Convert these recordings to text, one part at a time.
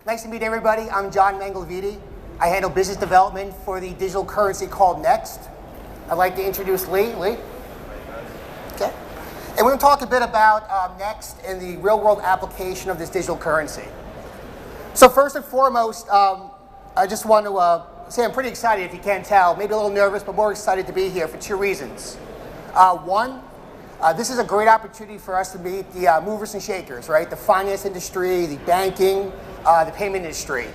Nice to meet everybody. I'm John Manglavidi. I handle business development for the digital currency called NXT. I'd like to introduce Lee. Lee? Okay. And we're going to talk a bit about NXT and the real-world application of this digital currency. So first and foremost, I just want to say I'm pretty excited, if you can't tell. Maybe a little nervous, but more excited to be here for two reasons. One, this is a great opportunity for us to meet the movers and shakers, right? The finance industry, the banking, the payment industry.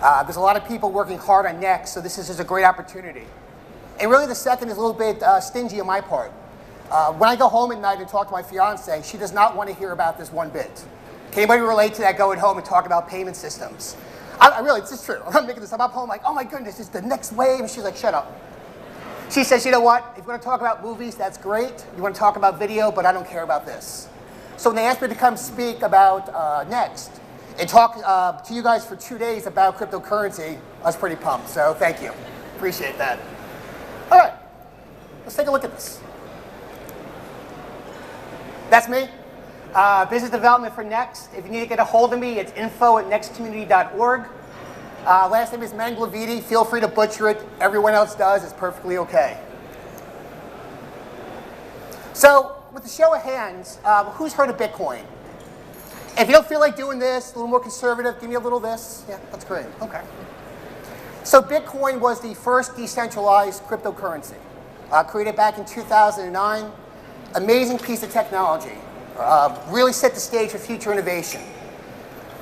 There's a lot of people working hard on NXT, so this is just a great opportunity. And really the second is a little bit stingy on my part. When I go home at night and talk to my fiance, she does not want to hear about this one bit. Can anybody relate to that, going home and talk about payment systems? I really, it's just true. I'm not making this up. I'm home like, oh my goodness, it's the next wave. And she's like, shut up. She says, you know what? If you want to talk about movies, that's great. You want to talk about video, but I don't care about this. So when they asked me to come speak about NXT and talk to you guys for 2 days about cryptocurrency, I was pretty pumped. So thank you. Appreciate that. All right. Let's take a look at this. That's me. Business development for NXT. If you need to get a hold of me, it's info@nextcommunity.org. Last name is Manglavidi. Feel free to butcher it. Everyone else does. It's perfectly okay. So, with the show of hands, who's heard of Bitcoin? If you don't feel like doing this, a little more conservative, give me a little this. Yeah, that's great. Okay. So, Bitcoin was the first decentralized cryptocurrency, created back in 2009. Amazing piece of technology. Really set the stage for future innovation.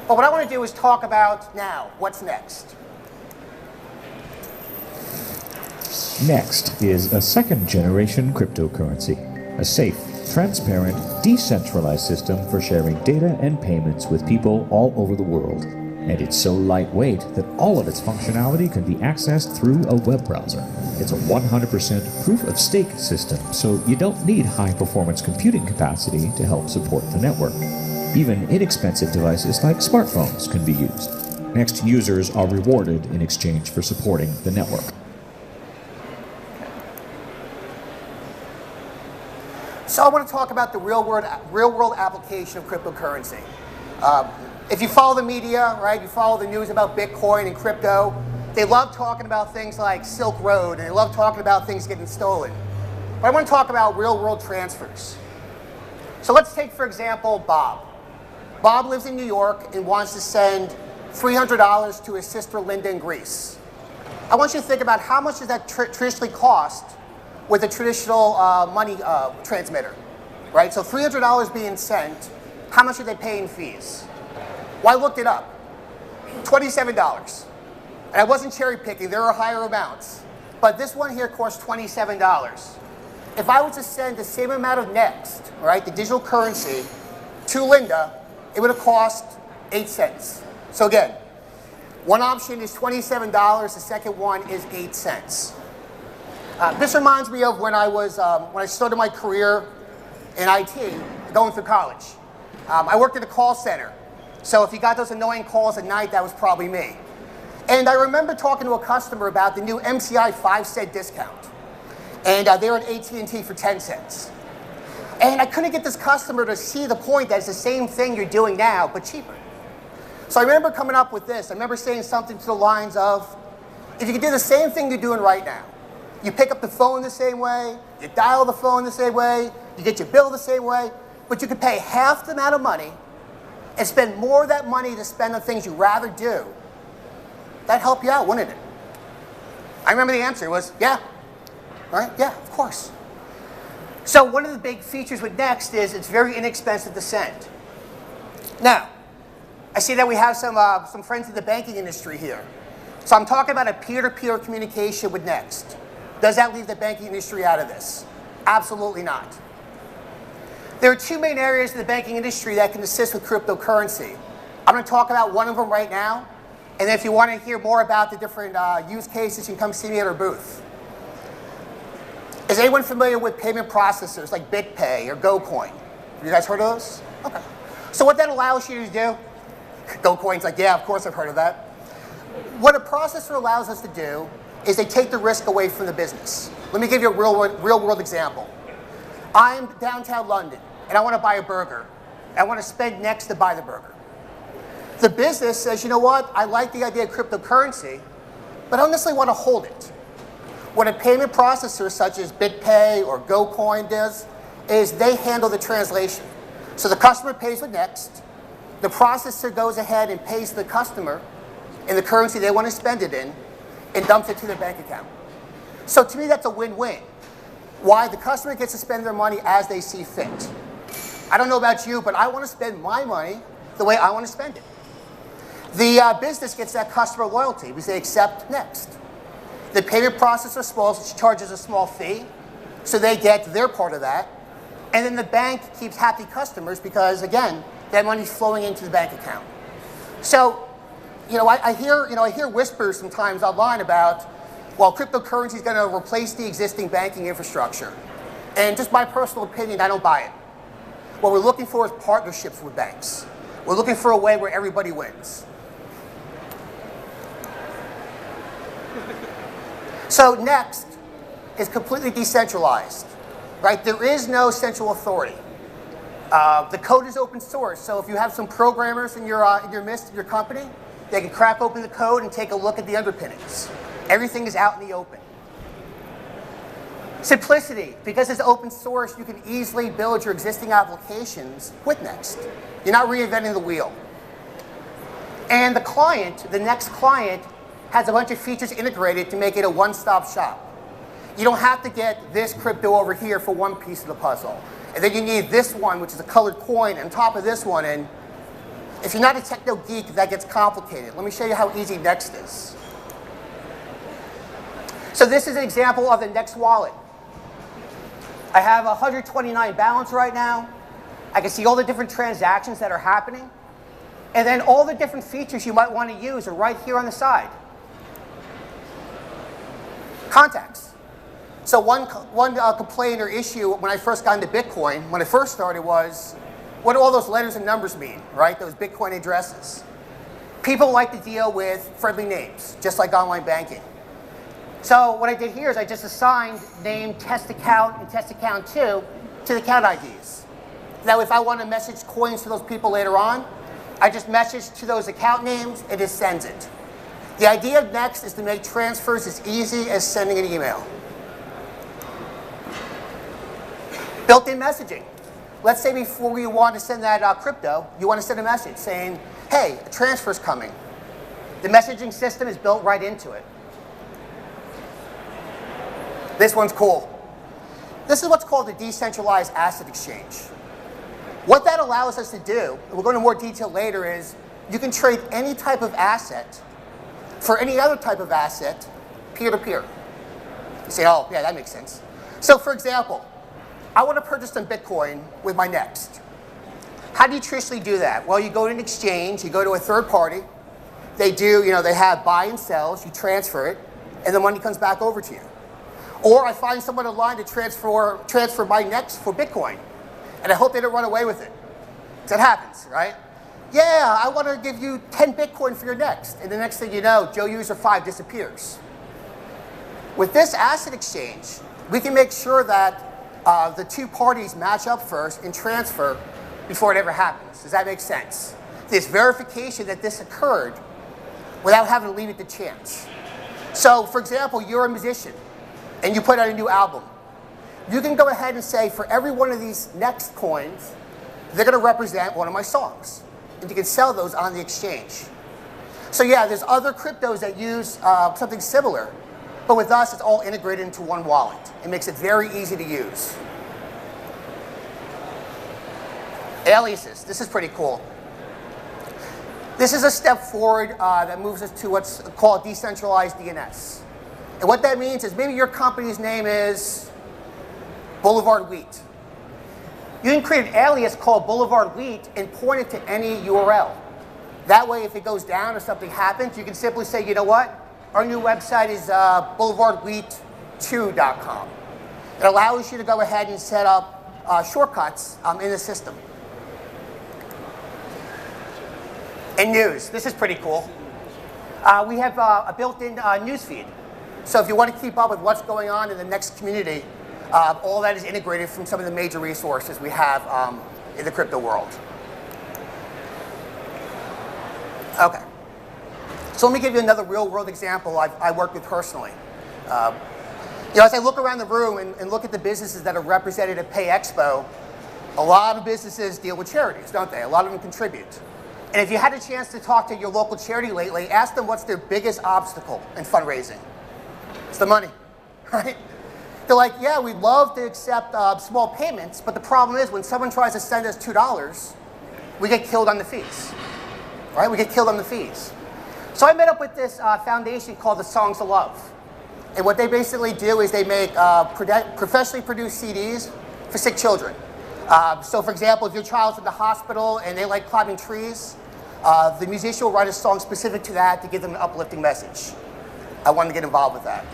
But what I want to do is talk about now, what's next? NXT is a second-generation cryptocurrency, a safe, transparent, decentralized system for sharing data and payments with people all over the world. And it's so lightweight that all of its functionality can be accessed through a web browser. It's a 100% proof-of-stake system, so you don't need high-performance computing capacity to help support the network. Even inexpensive devices like smartphones can be used. NXT users are rewarded in exchange for supporting the network. So I want to talk about the real-world application of cryptocurrency. If you follow the media, right, you follow the news about Bitcoin and crypto, they love talking about things like Silk Road, and they love talking about things getting stolen. But I want to talk about real-world transfers. So let's take, for example, Bob. Bob lives in New York and wants to send $300 to his sister Linda in Greece. I want you to think about how much does that traditionally cost with a traditional money transmitter, right? So $300 being sent, how much are they paying fees? Well, I looked it up, $27. And I wasn't cherry picking, there are higher amounts. But this one here costs $27. If I was to send the same amount of NXT, right, the digital currency, to Linda, it would have cost 8 cents. So again, one option is $27, the second one is 8 cents. This reminds me of when I started my career in IT, going through college. I worked at a call center. So if you got those annoying calls at night, that was probably me. And I remember talking to a customer about the new MCI 5-cent discount. And they were at AT&T for 10 cents. And I couldn't get this customer to see the point that it's the same thing you're doing now, but cheaper. So I remember coming up with this. I remember saying something to the lines of, if you could do the same thing you're doing right now, you pick up the phone the same way, you dial the phone the same way, you get your bill the same way, but you could pay half the amount of money and spend more of that money to spend on things you'd rather do, that'd help you out, wouldn't it? I remember the answer was, yeah. Right? Yeah, of course. So one of the big features with NXT is it's very inexpensive to send. Now, I see that we have some friends in the banking industry here. So I'm talking about a peer-to-peer communication with NXT. Does that leave the banking industry out of this? Absolutely not. There are two main areas in the banking industry that can assist with cryptocurrency. I'm going to talk about one of them right now. And if you want to hear more about the different use cases, you can come see me at our booth. Is anyone familiar with payment processors like BitPay or GoCoin? Have you guys heard of those? Okay. So what that allows you to do, GoCoin's like, yeah, of course I've heard of that. What a processor allows us to do is they take the risk away from the business. Let me give you a real world example. I'm downtown London and I want to buy a burger. I want to spend NXT to buy the burger. The business says, you know what, I like the idea of cryptocurrency, but I don't necessarily want to hold it. What a payment processor such as BitPay or GoCoin does is they handle the translation. So the customer pays with Next, the processor goes ahead and pays the customer in the currency they want to spend it in, and dumps it to their bank account. So to me, that's a win-win. Why? The customer gets to spend their money as they see fit. I don't know about you, but I want to spend my money the way I want to spend it. The business gets that customer loyalty because they accept Next. The payment processor charges a small fee, so they get their part of that. And then the bank keeps happy customers because, again, that money's flowing into the bank account. So, I hear whispers sometimes online about, well, cryptocurrency is going to replace the existing banking infrastructure. And just my personal opinion, I don't buy it. What we're looking for is partnerships with banks. We're looking for a way where everybody wins. So Next is completely decentralized, right? There is no central authority. The code is open source, so if you have some programmers in your midst of your company, they can crack open the code and take a look at the underpinnings. Everything is out in the open. Simplicity, because it's open source, you can easily build your existing applications with Next. You're not reinventing the wheel. And the Next client, has a bunch of features integrated to make it a one-stop shop. You don't have to get this crypto over here for one piece of the puzzle. And then you need this one, which is a colored coin, on top of this one. And if you're not a techno geek, that gets complicated. Let me show you how easy Next is. So this is an example of the Next wallet. I have 129 balance right now. I can see all the different transactions that are happening. And then all the different features you might want to use are right here on the side. Contacts. So one complaint or issue when I first got into Bitcoin, when I first started, was, what do all those letters and numbers mean, right? Those Bitcoin addresses. People like to deal with friendly names, just like online banking. So what I did here is I just assigned name test account and test account 2 to the account IDs. Now if I want to message coins to those people later on, I just message to those account names, it just sends it. The idea of Next is to make transfers as easy as sending an email. Built-in messaging. Let's say before you want to send that crypto, you want to send a message saying, hey, a transfer's coming. The messaging system is built right into it. This one's cool. This is what's called the decentralized asset exchange. What that allows us to do, and we'll go into more detail later, is you can trade any type of asset for any other type of asset peer-to-peer. You say, oh, yeah, that makes sense. So for example, I want to purchase some Bitcoin with my Next. How do you traditionally do that? Well, you go to an exchange, you go to a third party, they have buy and sells, you transfer it, and the money comes back over to you. Or I find someone online to transfer my Next for Bitcoin, and I hope they don't run away with it. That happens, right? Yeah, I want to give you 10 Bitcoin for your Next. And the next thing you know, Joe User 5 disappears. With this asset exchange, we can make sure that the two parties match up first and transfer before it ever happens. Does that make sense? This verification that this occurred without having to leave it to chance. So, for example, you're a musician and you put out a new album. You can go ahead and say, for every one of these Next coins, they're going to represent one of my songs. And you can sell those on the exchange. So yeah, there's other cryptos that use something similar. But with us, it's all integrated into one wallet. It makes it very easy to use. Aliases. This is pretty cool. This is a step forward that moves us to what's called decentralized DNS. And what that means is maybe your company's name is Boulevard Wheat. You can create an alias called Boulevard Wheat and point it to any URL. That way, if it goes down or something happens, you can simply say, you know what? Our new website is boulevardwheat2.com. It allows you to go ahead and set up shortcuts in the system. And news. This is pretty cool. We have a built-in news feed. So if you want to keep up with what's going on in the Next community, all that is integrated from some of the major resources we have in the crypto world. Okay. So let me give you another real-world example I worked with personally. As I look around the room and look at the businesses that are represented at PAYEXPO, a lot of businesses deal with charities, don't they? A lot of them contribute. And if you had a chance to talk to your local charity lately, ask them what's their biggest obstacle in fundraising. It's the money, right? They're like, yeah, we'd love to accept small payments, but the problem is when someone tries to send us $2, we get killed on the fees, right? We get killed on the fees. So I met up with this foundation called the Songs of Love. And what they basically do is they make professionally produced CDs for sick children. So for example, if your child's in the hospital and they like climbing trees, the musician will write a song specific to that to give them an uplifting message. I wanted to get involved with that.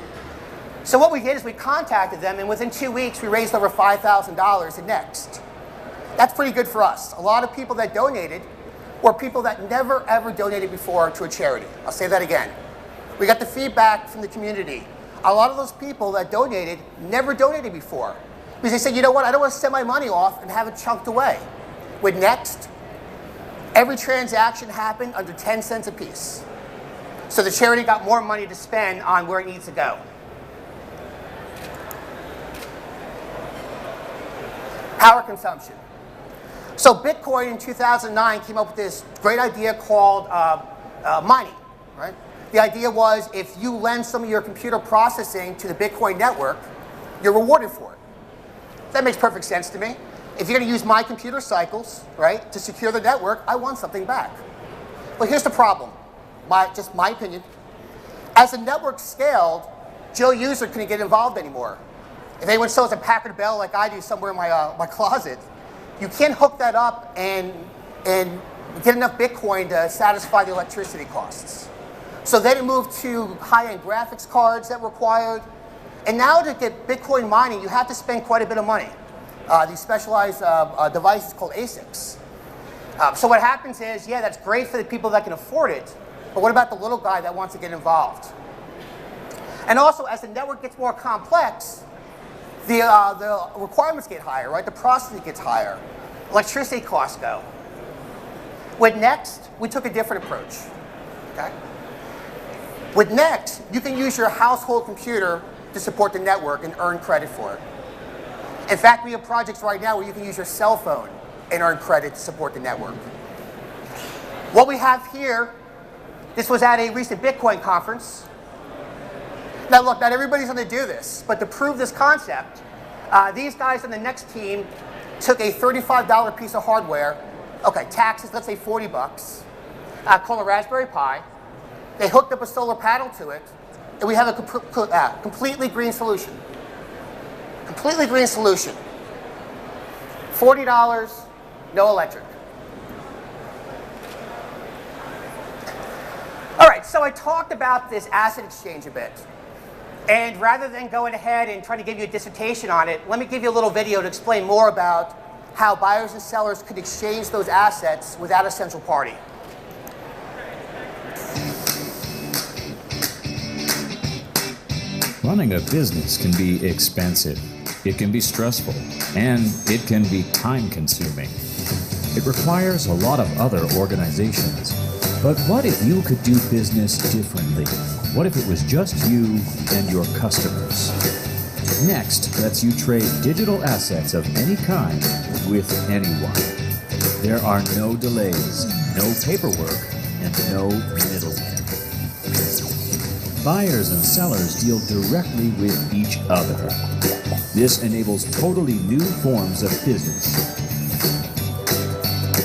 So what we did is we contacted them, and within 2 weeks we raised over $5,000 in NXT. That's pretty good for us. A lot of people that donated were people that never ever donated before to a charity. I'll say that again. We got the feedback from the community. A lot of those people that donated never donated before. Because they said, you know what, I don't want to send my money off and have it chunked away. With NXT, every transaction happened under 10 cents a piece. So the charity got more money to spend on where it needs to go. Power consumption. So Bitcoin in 2009 came up with this great idea called mining, right? The idea was if you lend some of your computer processing to the Bitcoin network, you're rewarded for it. That makes perfect sense to me. If you're going to use my computer cycles, right, to secure the network, I want something back. But here's the problem, just my opinion. As the network scaled, Joe User couldn't get involved anymore. If anyone sells a Packard Bell like I do somewhere in my closet, you can't hook that up and get enough Bitcoin to satisfy the electricity costs. So then it moved to high-end graphics cards that were required. And now to get Bitcoin mining, you have to spend quite a bit of money. These specialized devices called ASICs. So what happens is, yeah, that's great for the people that can afford it, but what about the little guy that wants to get involved? And also, as the network gets more complex, the requirements get higher, right? The processing gets higher. Electricity costs go. With NXT, we took a different approach, okay? With NXT, you can use your household computer to support the network and earn credit for it. In fact, we have projects right now where you can use your cell phone and earn credit to support the network. What we have here, this was at a recent Bitcoin conference. Now look, not everybody's going to do this, but to prove this concept, these guys on the NXT team took a $35 piece of hardware, okay, taxes, let's say 40 bucks, called a Raspberry Pi. They hooked up a solar panel to it, and we have a completely green solution. Completely green solution. $40, no electric. All right, so I talked about this asset exchange a bit. And rather than going ahead and trying to give you a dissertation on it, let me give you a little video to explain more about how buyers and sellers could exchange those assets without a central party. Running a business can be expensive, it can be stressful, and it can be time-consuming. It requires a lot of other organizations. But what if you could do business differently? What if it was just you and your customers? NXT lets you trade digital assets of any kind with anyone. There are no delays, no paperwork, and no middlemen. Buyers and sellers deal directly with each other. This enables totally new forms of business.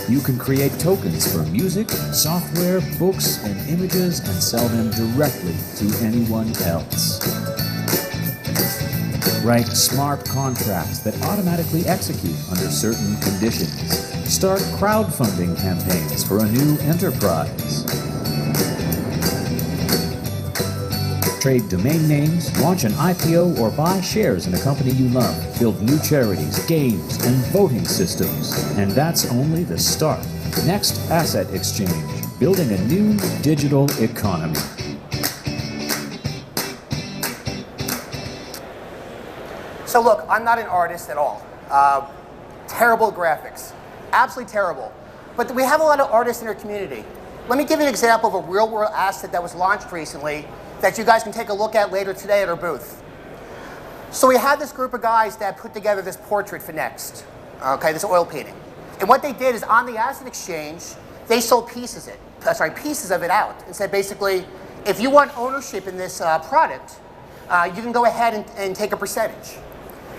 You can create tokens for music, software, books, and images and sell them directly to anyone else. Write smart contracts that automatically execute under certain conditions. Start crowdfunding campaigns for a new enterprise. Trade domain names, launch an IPO, or buy shares in a company you love. Build new charities, games, and voting systems. And that's only the start. NXT Asset Exchange, building a new digital economy. So look, I'm not an artist at all. Terrible graphics, absolutely terrible. But we have a lot of artists in our community. let me give you an example of a real-world asset that was launched recently that you guys can take a look at later today at our booth. So we had this group of guys that put together this portrait for NXT, okay, this oil painting. And what they did is on the asset exchange, they sold pieces of it out and said basically, if you want ownership in this product, you can go ahead and take a percentage.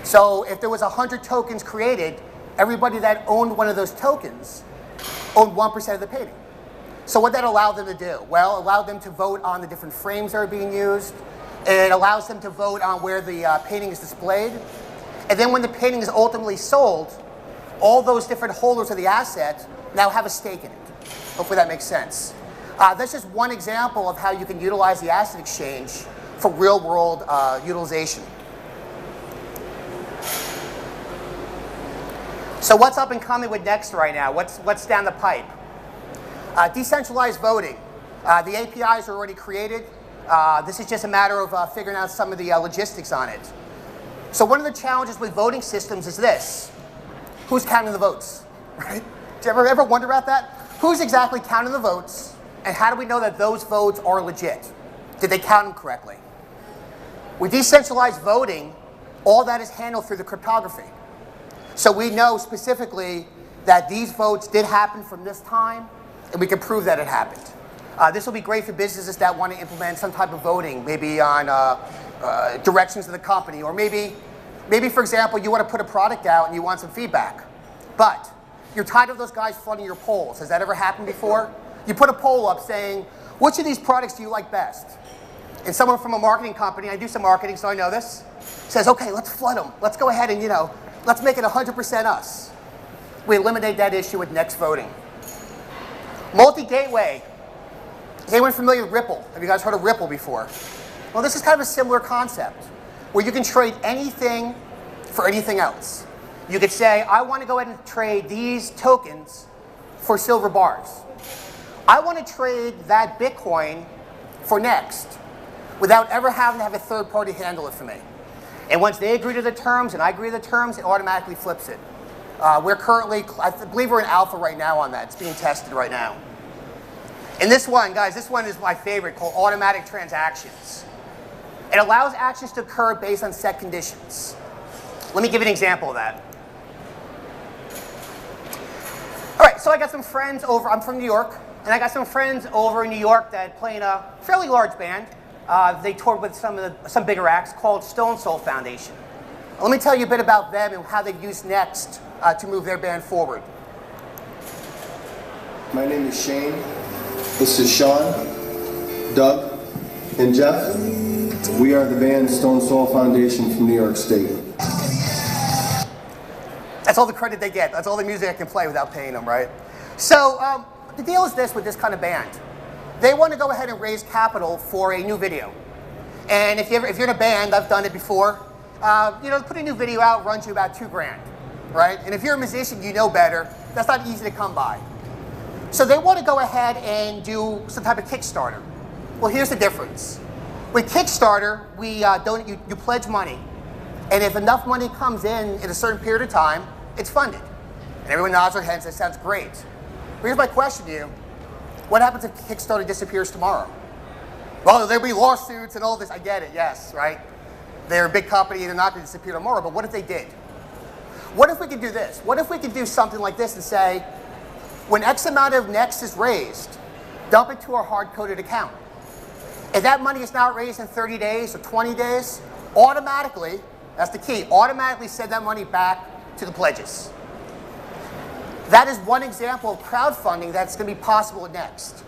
So if there was 100 tokens created, everybody that owned one of those tokens owned 1% of the painting. So what that allowed them to do? Well, it allowed them to vote on the different frames that are being used. It allows them to vote on where the painting is displayed. And then when the painting is ultimately sold, all those different holders of the asset now have a stake in it. Hopefully that makes sense. That's just one example of how you can utilize the asset exchange for real-world utilization. So what's up and coming with NXT right now? What's down the pipe? Decentralized voting. The APIs are already created. This is just a matter of figuring out some of the logistics on it. So one of the challenges with voting systems is this. Who's counting the votes, right? Do you ever wonder about that? Who's exactly counting the votes, and how do we know that those votes are legit? Did they count them correctly? With decentralized voting, all that is handled through the cryptography. So we know specifically that these votes did happen from this time, and we can prove that it happened. This will be great for businesses that want to implement some type of voting, maybe on directions of the company, or maybe, for example, you want to put a product out and you want some feedback, but you're tired of those guys flooding your polls. Has that ever happened before? You put a poll up saying, which of these products do you like best? And someone from a marketing company, I do some marketing so I know this, says, okay, let's flood them. Let's go ahead and, let's make it 100% us. We eliminate that issue with NXT voting. Multi-gateway. Is anyone familiar with Ripple? Have you guys heard of Ripple before? Well, this is kind of a similar concept where you can trade anything for anything else. You could say, I want to go ahead and trade these tokens for silver bars. I want to trade that Bitcoin for NXT without ever having to have a third party handle it for me. And once they agree to the terms and I agree to the terms, it automatically flips it. We're currently, I believe we're in alpha right now on that. It's being tested right now. And this one, guys, this one is my favorite, called automatic transactions. It allows actions to occur based on set conditions. Let me give you an example of that. All right, so I got some friends over, I'm from New York, and I got some friends over in New York that play in a fairly large band. They toured with some bigger acts called Stone Soul Foundation. Let me tell you a bit about them and how they use NXT to move their band forward. My name is Shane. This is Sean, Doug, and Jeff. We are the band Stone Soul Foundation from New York State. That's all the credit they get. That's all the music I can play without paying them, right? So the deal is this with this kind of band. They want to go ahead and raise capital for a new video. And if you're in a band, I've done it before, put a new video out runs you about $2 grand, right? And if you're a musician, you know better. That's not easy to come by. So they want to go ahead and do some type of Kickstarter. Well, here's the difference. With Kickstarter, you pledge money, and if enough money comes in a certain period of time, it's funded. And everyone nods their heads and says, sounds great. But here's my question to you. What happens if Kickstarter disappears tomorrow? Well, there'll be lawsuits and all this. I get it, yes, right? They're a big company, they're not going to disappear tomorrow, but what if they did? What if we could do this? What if we could do something like this and say, when X amount of NXT is raised, dump it to our hard-coded account. If that money is not raised in 30 days or 20 days, automatically, that's the key, automatically send that money back to the pledges. That is one example of crowdfunding that's going to be possible with NXT.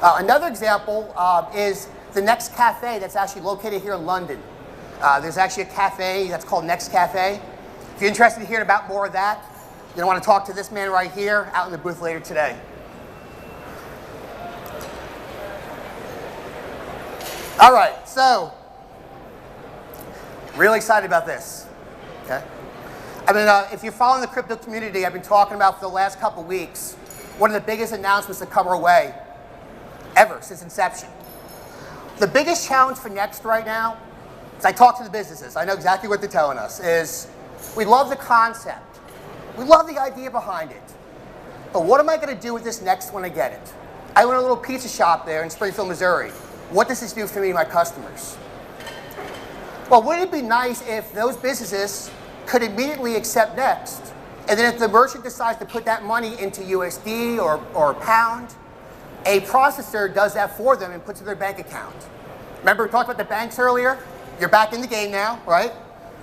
Another example is the NXT Cafe that's actually located here in London. There's actually a cafe that's called NXT Cafe. If you're interested in hearing about more of that, you're going to want to talk to this man right here out in the booth later today. All right, so really excited about this. Okay. I mean, if you're following the crypto community, I've been talking about for the last couple weeks, one of the biggest announcements to come our way ever since inception. The biggest challenge for NXT right now, as I talk to the businesses, I know exactly what they're telling us, is we love the concept. We love the idea behind it. But what am I going to do with this next when I get it? I own a little pizza shop there in Springfield, Missouri. What does this do for me and my customers? Well, wouldn't it be nice if those businesses could immediately accept Next, and then if the merchant decides to put that money into USD or pound, a processor does that for them and puts it in their bank account. Remember we talked about the banks earlier? You're back in the game now, right?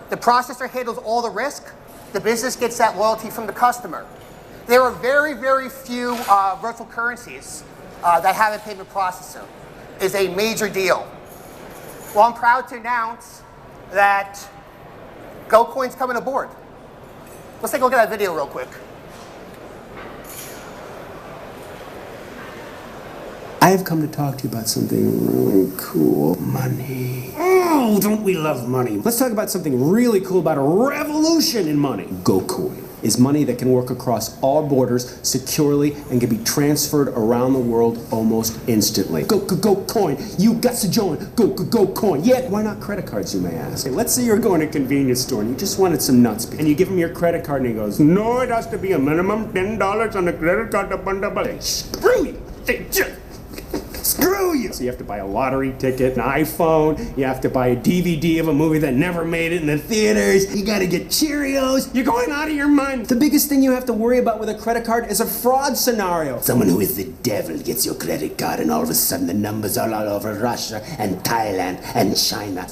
The processor handles all the risk. The business gets that loyalty from the customer. There are very, very few virtual currencies that have a payment processor. It's a major deal. Well, I'm proud to announce that GoCoin's coming aboard. Let's take a look at that video real quick. I have come to talk to you about something really cool. Money. Oh, don't we love money? Let's talk about something really cool about a revolution in money. GoCoin is money that can work across all borders securely and can be transferred around the world almost instantly. GoCoin. You got to join. GoCoin. Yeah, why not credit cards, you may ask? Let's say you're going to a convenience store and you just wanted some nuts, and you give him your credit card and he goes, no, it has to be a minimum $10 on the credit card to bundle. Screw you. Screw you! So you have to buy a lottery ticket, an iPhone, you have to buy a DVD of a movie that never made it in the theaters, you gotta get Cheerios, you're going out of your mind. The biggest thing you have to worry about with a credit card is a fraud scenario. Someone who is the devil gets your credit card and all of a sudden the numbers are all over Russia and Thailand and China.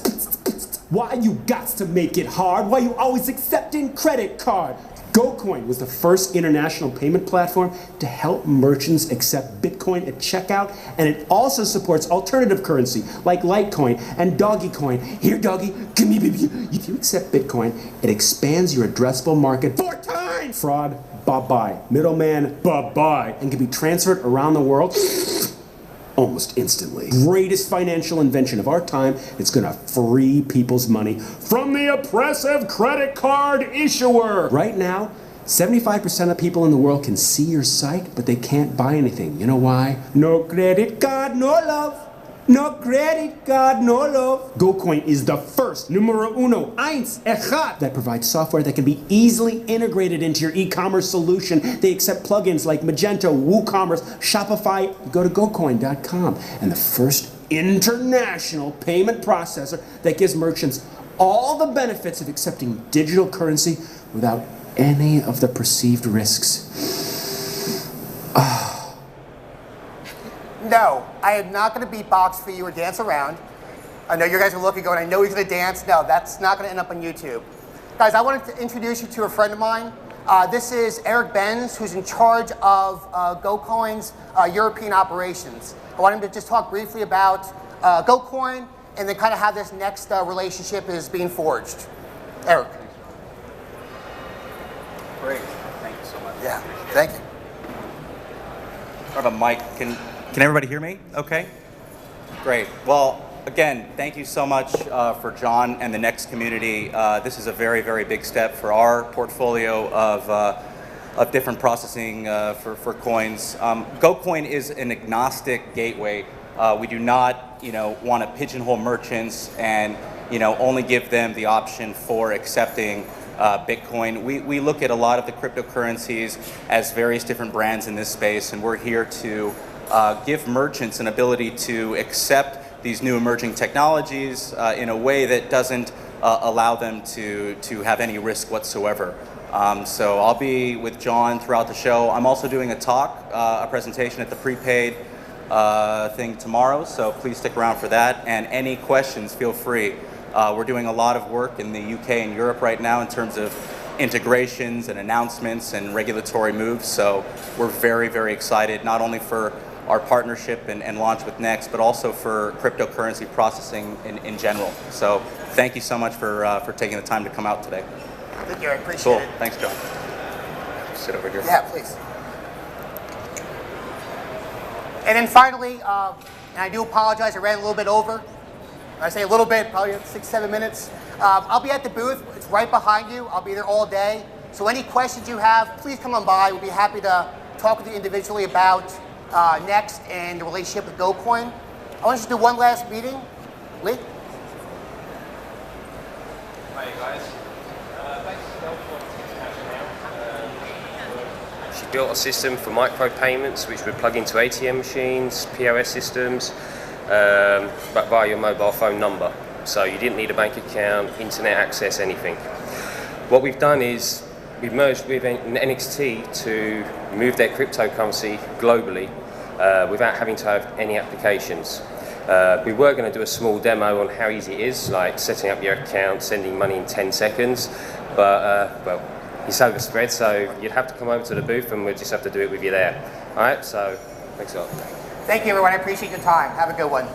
Why you got to make it hard? Why you always accepting credit card? GoCoin was the first international payment platform to help merchants accept Bitcoin at checkout, and it also supports alternative currency like Litecoin and Doggycoin. Here, doggy, give me baby. If you accept Bitcoin, it expands your addressable market 4 times. Fraud, bye-bye. Middleman, bye-bye. And can be transferred around the world almost instantly. Greatest financial invention of our time. It's gonna free people's money from the oppressive credit card issuer. Right now, 75% of people in the world can see your site, but they can't buy anything. You know why? No credit card, no love. No credit card, no love. GoCoin is the first, numero uno, eins, echad, that provides software that can be easily integrated into your e-commerce solution. They accept plugins like Magento, WooCommerce, Shopify. Go to GoCoin.com, and the first international payment processor that gives merchants all the benefits of accepting digital currency without any of the perceived risks. No, I am not going to beatbox for you or dance around. I know you guys are looking going, I know he's going to dance. No, that's not going to end up on YouTube. Guys, I wanted to introduce you to a friend of mine. This is Eric Benz, who's in charge of GoCoin's European operations. I want him to just talk briefly about GoCoin and then kind of how this next relationship is being forged. Eric. Great, thank you so much. Yeah, thank you. I have a mic. Can everybody hear me? Okay. Great. Well, again, thank you so much for Jonh and the Next community. This is a very, very big step for our portfolio of different processing for coins. GoCoin is an agnostic gateway. We do not, want to pigeonhole merchants and, only give them the option for accepting Bitcoin. We look at a lot of the cryptocurrencies as various different brands in this space, and we're here to give merchants an ability to accept these new emerging technologies in a way that doesn't allow them to have any risk whatsoever. So I'll be with Jonh throughout the show. I'm also doing a talk, a presentation at the prepaid thing tomorrow, so please stick around for that. And any questions, feel free. We're doing a lot of work in the UK and Europe right now in terms of integrations and announcements and regulatory moves, so we're very, very excited, not only for our partnership and launch with Next, but also for cryptocurrency processing in general. So thank you so much for taking the time to come out today. Thank you, I appreciate Cool, it. thanks, Jonh. Sit over here. Yeah, please. And then finally, and I do apologize, I ran a little bit over. I say a little bit, probably 6-7 minutes. I'll be at the booth, it's right behind you. I'll be there all day. So any questions you have, please come on by. We'll be happy to talk with you individually about Next and the relationship with GoCoin. I want you to do one last meeting. Lee? Hi guys, thanks for hashing out. She built a system for micro payments, which would plug into ATM machines, POS systems, but via your mobile phone number. So you didn't need a bank account, internet access, anything. What we've done is we've merged with NXT to move their cryptocurrency globally without having to have any applications. We were going to do a small demo on how easy it is, like setting up your account, sending money in 10 seconds, but well, it's overspread, so you'd have to come over to the booth and we'll just have to do it with you there. All right, so thanks a lot. Thank you, everyone. I appreciate your time. Have a good one.